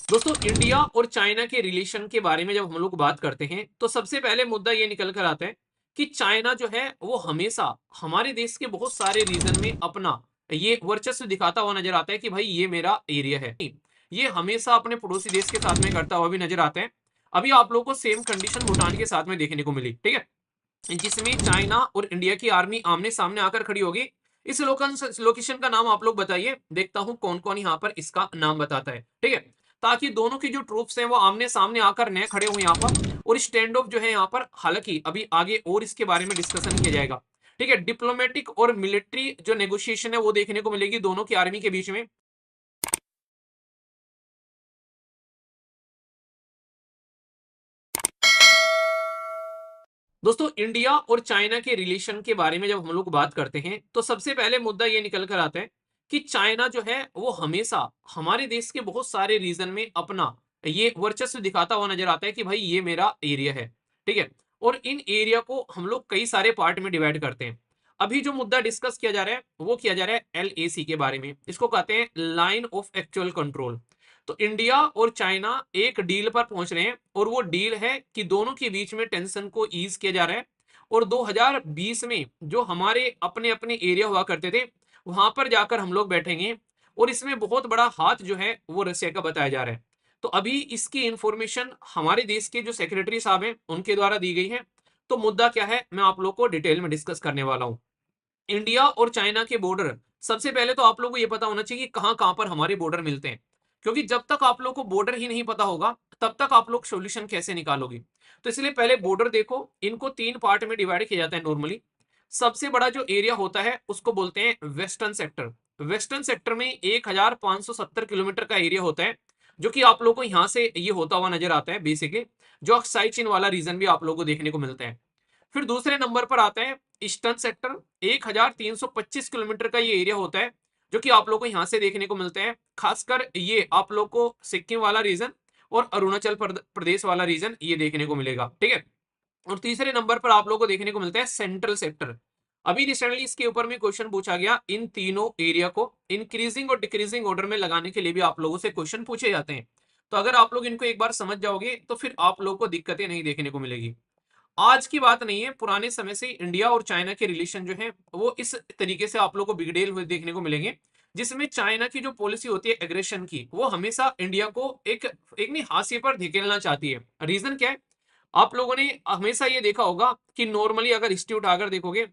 दोस्तों, इंडिया और चाइना के रिलेशन के बारे में जब हम लोग बात करते हैं तो सबसे पहले मुद्दा ये निकल कर आता है कि चाइना जो है वो हमेशा हमारे देश के बहुत सारे रीजन में अपना ये वर्चस्व दिखाता हुआ नजर आता है कि भाई ये मेरा एरिया है। ये हमेशा अपने पड़ोसी देश के साथ में करता हुआ भी नजर आता है। अभी आप लोगों को सेम कंडीशन भूटान के साथ में देखने को मिली, ठीक है, जिसमें चाइना और इंडिया की आर्मी आमने सामने आकर खड़ी होगी। इस लोकेशन का नाम आप लोग बताइए, देखता हूं कौन कौन यहाँ पर इसका नाम बताता है, ठीक है। ताकि दोनों की जो ट्रूप्स हैं वो आमने सामने आकर नए खड़े हुए यहाँ पर, और स्टैंड ऑफ जो है यहाँ पर, हालांकि अभी आगे और इसके बारे में डिस्कशन किया जाएगा, ठीक है। डिप्लोमेटिक और मिलिट्री जो नेगोशिएशन है वो देखने को मिलेगी दोनों की आर्मी के बीच में। दोस्तों, इंडिया और चाइना के रिलेशन के बारे में जब हम लोग बात करते हैं तो सबसे पहले मुद्दा ये निकल कर आता है कि चाइना जो है वो हमेशा हमारे देश के बहुत सारे रीजन में अपना ये वर्चस्व दिखाता हुआ नजर आता है कि भाई ये मेरा एरिया है, ठीक है। और इन एरिया को हम लोग कई सारे पार्ट में डिवाइड करते हैं। अभी जो मुद्दा डिस्कस किया जा रहा है वो किया जा रहा है LAC के बारे में, इसको कहते हैं लाइन ऑफ एक्चुअल कंट्रोल। तो इंडिया और चाइना एक डील पर पहुंच रहे हैं, और वो डील है कि दोनों के बीच में टेंशन को ईज किया जा रहा है। और 2020 में जो हमारे अपने अपने एरिया हुआ करते थे वहां पर जाकर हम लोग बैठेंगे, और इसमें बहुत बड़ा हाथ जो है वो रशिया का बताया जा रहा है। तो अभी इसकी इंफॉर्मेशन हमारे देश के जो सेक्रेटरी साहब हैं उनके द्वारा दी गई है। तो मुद्दा क्या है मैं आप लोग को डिटेल में डिस्कस करने वाला हूं। इंडिया और चाइना के बॉर्डर, सबसे पहले तो आप लोगों को यह पता होना चाहिए कि कहां कहां पर हमारे बॉर्डर मिलते हैं, क्योंकि जब तक आप लोग को बॉर्डर ही नहीं पता होगा तब तक आप लोग सॉल्यूशन कैसे निकालोगे। तो इसलिए पहले बॉर्डर देखो, इनको 3 पार्ट में डिवाइड किया जाता है नॉर्मली। सबसे बड़ा जो एरिया होता है उसको बोलते हैं वेस्टर्न सेक्टर। वेस्टर्न सेक्टर में 1570 किलोमीटर का एरिया होता है, जो कि आप लोग को यहां से ये होता हुआ नजर आता है बेसिकली। जो अक्साई चीन वाला रीजन भी आप लोग को देखने को मिलता है। फिर दूसरे नंबर पर आता है ईस्टर्न सेक्टर। 1325 किलोमीटर का ये एरिया होता है, जो कि आप लोग को यहां से देखने को मिलते हैं। खासकर ये आप लोग को सिक्किम वाला रीजन और अरुणाचल प्रदेश वाला रीजन ये देखने को मिलेगा, ठीक है। और तीसरे नंबर पर आप लोग को देखने को मिलता है सेंट्रल सेक्टर। अभी रिसेंटली इसके ऊपर में क्वेश्चन पूछा गया, इन तीनों एरिया को इंक्रीजिंग और डिक्रीजिंग ऑर्डर में लगाने के लिए भी आप लोगों से क्वेश्चन पूछे जाते हैं। तो अगर आप लोग इनको एक बार समझ जाओगे तो फिर आप लोग को दिक्कतें नहीं देखने को मिलेगी। आज की बात नहीं है, पुराने समय से इंडिया और चाइना के रिलेशन जो है वो इस तरीके से आप लोग को बिगड़े हुए देखने को मिलेंगे, जिसमें चाइना की जो पॉलिसी होती है एग्रेशन की, वो हमेशा इंडिया को एक एक नहीं हाशिए पर धकेलना चाहती है। रीजन क्या है, आप लोगों ने हमेशा ये देखा होगा कि नॉर्मली अगर हिस्ट्री उठाकर देखोगे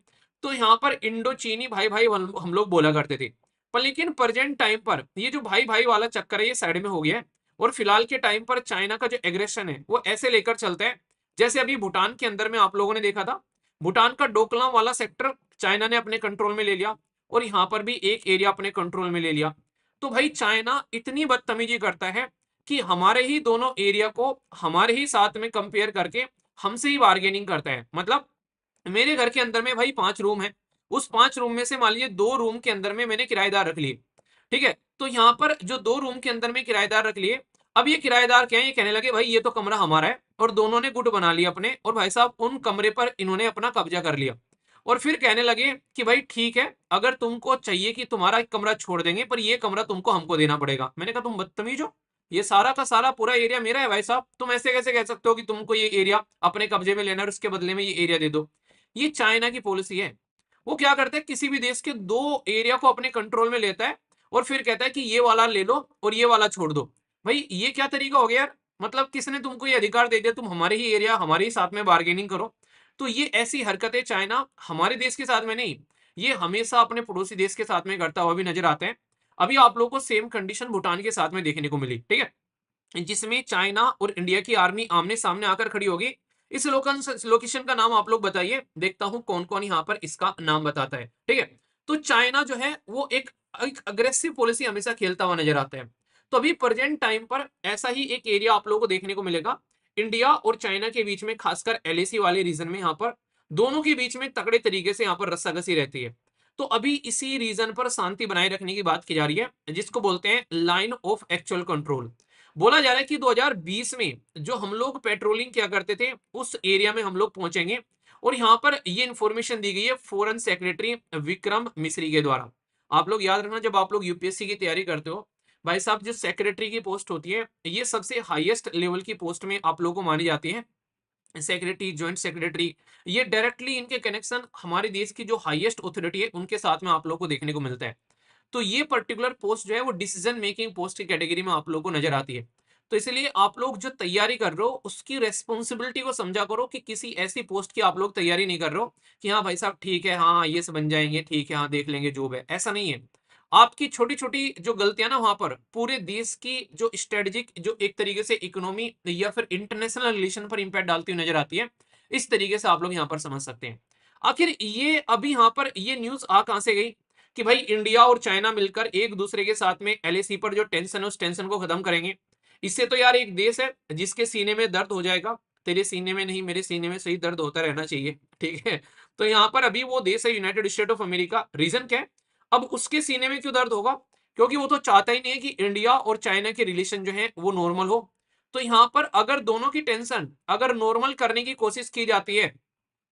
तो यहाँ पर इंडो चीनी भाई भाई हम लोग बोला करते थे। पर लेकिन प्रेजेंट टाइम पर ये जो भाई भाई वाला चक्कर है ये साइड में हो गया है। और फिलहाल के टाइम पर चाइना का जो एग्रेशन है वो ऐसे लेकर चलता है, जैसे अभी भूटान के अंदर में आप लोगों ने देखा था, भूटान का डोकलाम वाला सेक्टर चाइना ने अपने कंट्रोल में ले लिया, और यहां पर भी एक एरिया अपने कंट्रोल में ले लिया। तो भाई चाइना इतनी बदतमीजी करता है कि हमारे ही दोनों एरिया को हमारे ही साथ में कंपेयर करके हमसे ही बार्गेनिंग करता है। मतलब मेरे घर के अंदर में भाई 5 रूम है, उस 5 रूम में से मान लीजिए 2 रूम के अंदर में मैंने किराएदार रख लिए, ठीक है। तो यहाँ पर जो 2 रूम के अंदर में किराएदार रख लिए, अब ये किराएदार क्या है, ये कहने लगे भाई ये तो कमरा हमारा है, और दोनों ने गुट बना लिया अपने, और भाई साहब उन कमरे पर इन्होंने अपना कब्जा कर लिया। और फिर कहने लगे कि भाई ठीक है, अगर तुमको चाहिए कि तुम्हारा एक कमरा छोड़ देंगे पर ये कमरा तुमको हमको देना पड़ेगा। मैंने कहा तुम बदतमीज हो, ये सारा का सारा पूरा एरिया मेरा है भाई साहब, तुम ऐसे कैसे कह सकते हो कि तुमको ये एरिया अपने कब्जे में लेना और उसके बदले में ये एरिया दे दो। ये चाइना की पॉलिसी है। वो क्या करता है, किसी भी देश के 2 एरिया को अपने कंट्रोल में लेता है, और फिर कहता है कि ये वाला ले लो और ये वाला छोड़ दो। भाई ये क्या तरीका हो गया यार, मतलब किसने तुमको ये अधिकार दे दिया, तुम हमारे ही एरिया हमारे ही साथ में बार्गेनिंग करो। तो ये ऐसी हरकतें चाइना हमारे देश के साथ में नहीं, ये हमेशा अपने पड़ोसी देश के साथ में करता हुआ भी नजर आता है। अभी आप लोगों को सेम कंडीशन भूटान के साथ में देखने को मिली, ठीक है, जिसमें चाइना और इंडिया की आर्मी आमने सामने आकर खड़ी होगी। इस लोकेशन का नाम आप लोग बताइए, देखता हूं कौन कौन यहां पर इसका नाम बताता है, ठीक है। तो चाइना जो है वो एक अग्रेसिव पॉलिसी हमेशा खेलता हुआ नजर आता है। तो अभी प्रेजेंट टाइम पर ऐसा ही एक एरिया आप लोगों को देखने को मिलेगा इंडिया और चाइना के बीच में, खासकर LAC वाले रीजन में। यहाँ पर दोनों के बीच में तगड़े तरीके से यहाँ पर रस्साकसी रहती है। तो अभी इसी रीजन पर शांति बनाए रखने की बात की जा रही है, जिसको बोलते हैं लाइन ऑफ एक्चुअल कंट्रोल। बोला जा रहा है कि 2020 में जो हम लोग पेट्रोलिंग किया करते थे उस एरिया में हम लोग पहुंचेंगे। और यहां पर ये इंफॉर्मेशन दी गई है फॉरेन सेक्रेटरी विक्रम मिश्री के द्वारा। आप लोग याद रखना, जब आप लोग यूपीएससी की तैयारी करते हो भाई साहब जो सेक्रेटरी की पोस्ट होती है, ये सबसे हाईएस्ट लेवल की पोस्ट में आप लोगों को मानी जाती है। सेक्रेटरी, जॉइंट सेक्रेटरी, ये डायरेक्टली इनके कनेक्शन हमारे देश की जो हाईएस्ट अथॉरिटी है उनके साथ में आप लोगों को देखने को मिलता है। तो ये पर्टिकुलर पोस्ट जो है वो डिसीजन मेकिंग पोस्ट की कैटेगरी में आप लोगों को नजर आती है। तो इसलिए आप लोग जो तैयारी कर रहे हो उसकी रेस्पॉन्सिबिलिटी को समझा करो कि किसी ऐसी पोस्ट की आप लोग तैयारी नहीं कर रहे हो कि हाँ भाई साहब ठीक है, हाँ ये से बन जाएंगे, ठीक है हाँ देख लेंगे, जो है ऐसा नहीं है। आपकी छोटी छोटी जो गलतियां ना वहां पर पूरे देश की जो स्ट्रेटेजिक जो एक तरीके से इकोनॉमी या फिर इंटरनेशनल रिलेशन पर इंपैक्ट डालती हुई नजर आती है, इस तरीके से आप लोग यहाँ पर समझ सकते हैं। आखिर ये अभी यहाँ पर ये न्यूज आ कहां से गई कि भाई इंडिया और चाइना मिलकर एक दूसरे के साथ में एलएसी पर जो टेंशन है उस टेंशन को खत्म करेंगे। इससे तो यार एक देश है जिसके सीने में दर्द हो जाएगा, तेरे सीने में नहीं मेरे सीने में सही दर्द होता रहना चाहिए, ठीक है। तो यहाँ पर अभी वो देश है United State of America. Reason क्या है? अब उसके सीने में क्यों दर्द होगा? क्योंकि वो तो चाहता ही नहीं है कि इंडिया और चाइना के रिलेशन जो है वो नॉर्मल हो। तो यहाँ पर अगर दोनों की टेंशन अगर नॉर्मल करने की कोशिश की जाती है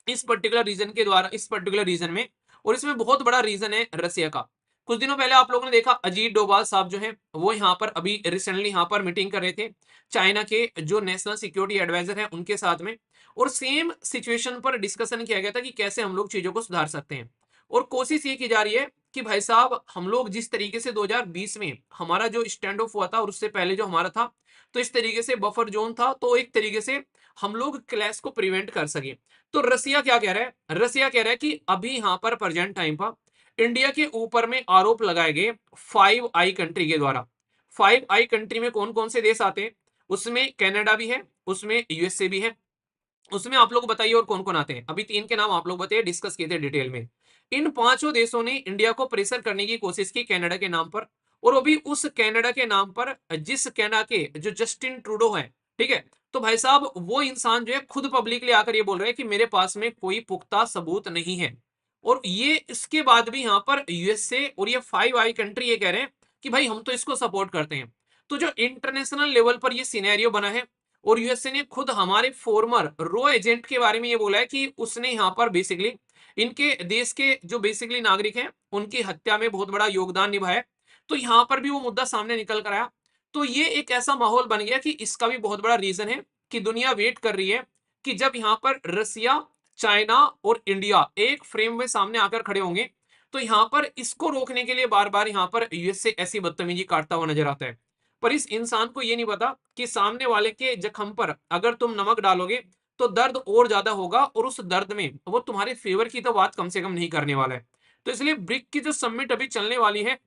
इस पर्टिकुलर रीजन के द्वारा, इस पर्टिकुलर रीजन में, और इसमें बहुत बड़ा रीजन है रसिया का। कुछ दिनों पहले आप लोगों ने देखा अजीत डोभाल साहब जो है वो यहाँ पर अभी रिसेंटली यहाँ पर मीटिंग कर रहे थे चाइना के जो नेशनल सिक्योरिटी एडवाइजर है उनके साथ में, और सेम सिचुएशन पर डिस्कशन किया गया था कि कैसे हम लोग चीजों को सुधार सकते हैं। और कोशिश ये की जा रही है कि भाई साहब हम लोग जिस तरीके से 2020 में हमारा जो स्टैंड ऑफ हुआ था और उससे पहले जो हमारा था, तो इस तरीके से बफर जोन था, तो एक तरीके से हम लोग क्लैश को प्रिवेंट कर सके। तो रसिया क्या कह रहा है? रसिया कह रहा है कि अभी यहां पर प्रेजेंट टाइम पर इंडिया के ऊपर में आरोप लगाए गए 5 आई कंट्री के द्वारा। 5 आई कंट्री में कौन कौन से देश आते हैं? उसमें कनाडा भी है, उसमें यूएसए भी है, उसमें आप लोग बताइए और कौन कौन आते हैं? अभी 3 के नाम आप लोग बताइए, डिस्कस किए थे डिटेल में। इन पांचों देशों ने इंडिया को प्रेशर करने की कोशिश की कनाडा के नाम पर, और वो भी उस कनाडा के नाम पर जिस कनाडा के जो जस्टिन ट्रूडो है, ठीक है। तो भाई साहब वो इंसान जो है खुद पब्लिकली आकर ये बोल रहे हैं कि मेरे पास में कोई पुख्ता सबूत नहीं है। और ये इसके बाद भी यहाँ पर यूएसए और ये 5 आई कंट्री ये कह रहे हैं कि भाई हम तो इसको सपोर्ट करते हैं। तो जो इंटरनेशनल लेवल पर ये सिनेरियो बना है, और यूएसए ने खुद हमारे फॉर्मर रो एजेंट के बारे में ये बोला है कि उसने यहाँ पर बेसिकली इनके देश के जो बेसिकली नागरिक हैं उनकी हत्या में बहुत बड़ा योगदान निभाया है। तो यहाँ पर भी वो मुद्दा सामने निकल कर आया। तो ये एक ऐसा माहौल बन गया कि इसका भी बहुत बड़ा रीजन है कि दुनिया वेट कर रही है कि जब यहाँ पर रसिया, चाइना और इंडिया एक फ्रेम में सामने आकर खड़े होंगे, तो यहाँ पर इसको रोकने के लिए बार बार यहाँ पर यूएसए ऐसी बदतमीजी काटता हुआ नजर आता है। पर इस इंसान को ये नहीं पता कि सामने वाले के जख्म पर अगर तुम नमक डालोगे तो दर्द और ज्यादा होगा, और उस दर्द में वो तुम्हारे फेवर की तो बात कम से कम नहीं करने वाला है। तो इसलिए ब्रिक की जो समिट अभी चलने वाली है,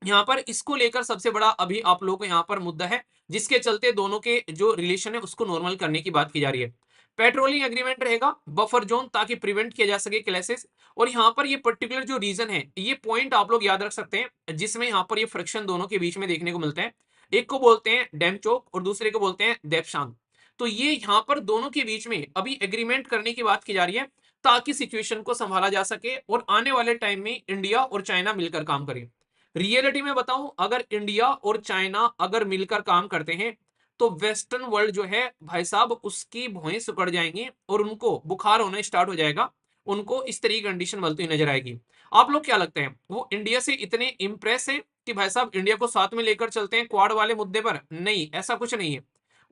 यहाँ पर इसको लेकर सबसे बड़ा अभी आप लोगों को यहाँ पर मुद्दा है जिसके चलते दोनों के जो रिलेशन है उसको नॉर्मल करने की बात की जा रही है। पेट्रोलिंग एग्रीमेंट रहेगा, बफर जोन, ताकि प्रिवेंट किया जा सके क्लैशेस। और यहाँ पर ये पर्टिकुलर जो रीजन है, ये पॉइंट आप लोग याद रख सकते हैं जिसमें यहाँ पर ये फ्रिक्शन दोनों के बीच में देखने को मिलता है। एक को बोलते हैं डेमचोक और दूसरे को बोलते हैं देपशांग। तो ये यहाँ पर दोनों के बीच में अभी एग्रीमेंट करने की बात की जा रही है ताकि सिचुएशन को संभाला जा सके और आने वाले टाइम में इंडिया और चाइना मिलकर काम करें। रियलिटी में बताऊं, अगर इंडिया और चाइना अगर मिलकर काम करते हैं तो वेस्टर्न वर्ल्ड जो है भाई साहब उसकी भौहें सिकुड़ जाएंगी और उनको बुखार होना स्टार्ट हो जाएगा। उनको इस तरह की कंडीशन बनती हुई नजर आएगी। आप लोग क्या लगता है, वो इंडिया से इतने इंप्रेस हैं कि भाई साहब इंडिया को साथ में लेकर चलते हैं क्वाड वाले मुद्दे पर? नहीं, ऐसा कुछ नहीं है।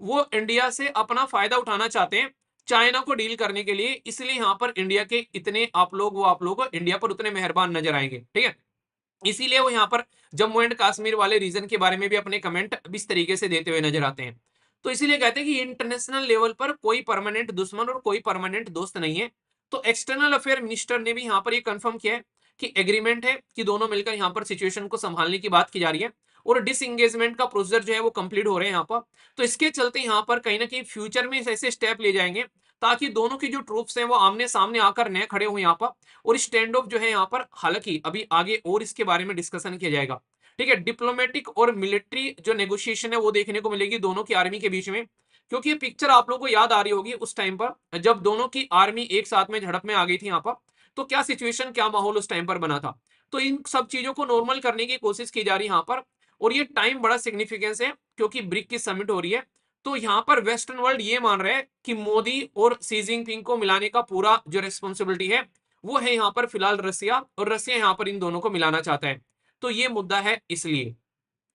वो इंडिया से अपना फायदा उठाना चाहते हैं चाइना को डील करने के लिए, इसलिए यहाँ पर इंडिया के इतने आप लोग इंडिया पर उतने मेहरबान नजर आएंगे, ठीक है। इसीलिए वो यहाँ पर जम्मू एंड कश्मीर वाले रीजन के बारे में भी अपने कमेंट इस तरीके से देते हुए नजर आते हैं। तो इसीलिए कहते हैं कि इंटरनेशनल लेवल पर कोई परमानेंट दुश्मन और कोई परमानेंट दोस्त नहीं है। तो एक्सटर्नल अफेयर मिनिस्टर ने भी यहाँ पर ये कंफर्म किया है कि एग्रीमेंट है कि दोनों मिलकर यहाँ पर सिचुएशन को संभालने की बात की जा रही है, और डिसएंगेजमेंट का प्रोसीजर जो है वो कंप्लीट हो रहे हैं यहाँ पर। तो इसके चलते यहाँ पर कहीं ना कहीं फ्यूचर में ऐसे स्टेप ले जाएंगे ताकि दोनों की जो ट्रूप्स हैं वो आमने सामने आकर नए खड़े हुए यहाँ पर, और स्टैंड ऑफ जो है यहाँ पर, हालांकि अभी आगे और इसके बारे में डिस्कशन किया जाएगा, ठीक है। डिप्लोमेटिक और मिलिट्री जो नेगोशिएशन है वो देखने को मिलेगी दोनों की आर्मी के बीच में, क्योंकि ये पिक्चर आप लोगों को याद आ रही होगी उस टाइम पर जब दोनों की आर्मी एक साथ में झड़प में आ गई थी यहाँ पर। तो क्या सिचुएशन, क्या माहौल उस टाइम पर बना था। तो इन सब चीजों को नॉर्मल करने की कोशिश की जा रही है यहाँ पर, और ये टाइम बड़ा सिग्निफिकेंस है क्योंकि ब्रिक की समिट हो रही है। तो यहाँ पर वेस्टर्न वर्ल्ड ये मान रहा है कि मोदी और सी जिनपिंग को मिलाने का पूरा जो रिस्पॉन्सिबिलिटी है वो है यहाँ पर फिलहाल रसिया, और रसिया यहाँ पर इन दोनों को मिलाना चाहता है। तो ये मुद्दा है इसलिए।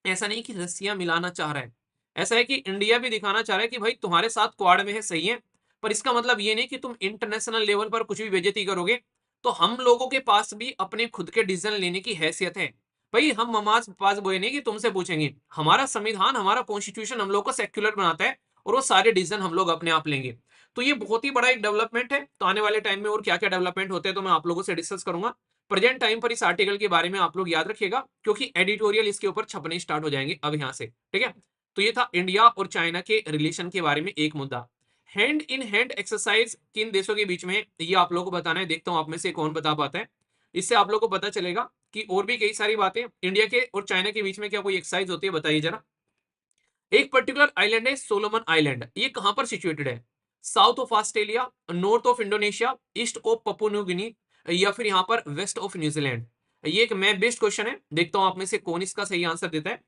ऐसा नहीं कि रस्सियां मिलाना चाह रहा है, ऐसा है कि इंडिया भी दिखाना चाह रहा है कि भाई तुम्हारे साथ क्वाड में है, सही है, पर इसका मतलब ये नहीं कि तुम इंटरनेशनल लेवल पर कुछ भी बेइज्जती करोगे। तो हम लोगों के पास भी अपने खुद के डिसीजन लेने की हैसियत है। भाई हम ममाज पास बोए नहीं कि तुमसे पूछेंगे, हमारा संविधान, हमारा कॉन्स्टिट्यूशन हम लोग को सेक्युलर बनाता है, और वो सारे डिसीजन हम लोग अपने आप लेंगे। तो ये बहुत ही बड़ा एक डेवलपमेंट है। तो आने वाले टाइम में और क्या क्या डेवलपमेंट होते हैं तो मैं आप लोगों से डिस्कस करूंगा। प्रेजेंट टाइम पर इस आर्टिकल के बारे में आप लोग याद रखिएगा, क्योंकि एडिटोरियल इसके ऊपर छपने स्टार्ट हो जाएंगे अब यहाँ से, ठीक है। तो ये था इंडिया और चाइना के रिलेशन के बारे में एक मुद्दा। हैंड इन हैंड एक्सरसाइज किन देशों के बीच में है, ये आप लोगों को बताना है। देखता हूं आप में से कौन बता पाता है। इससे आप लोगों को पता चलेगा कि और भी कई सारी बातें इंडिया के और चाइना के बीच में क्या कोई एक्सरसाइज होती है, बताइए जरा। एक पर्टिकुलर आइलैंड है सोलोमन आइलैंड, ये कहां पर सिचुएटेड है? South of Australia, north of Indonesia, east of Papua New Guinea, या फिर यहां पर वेस्ट ऑफ न्यूजीलैंड? ये एक मैं बेस्ट क्वेश्चन है, देखता हूं आप में से कौन इसका सही आंसर देता है।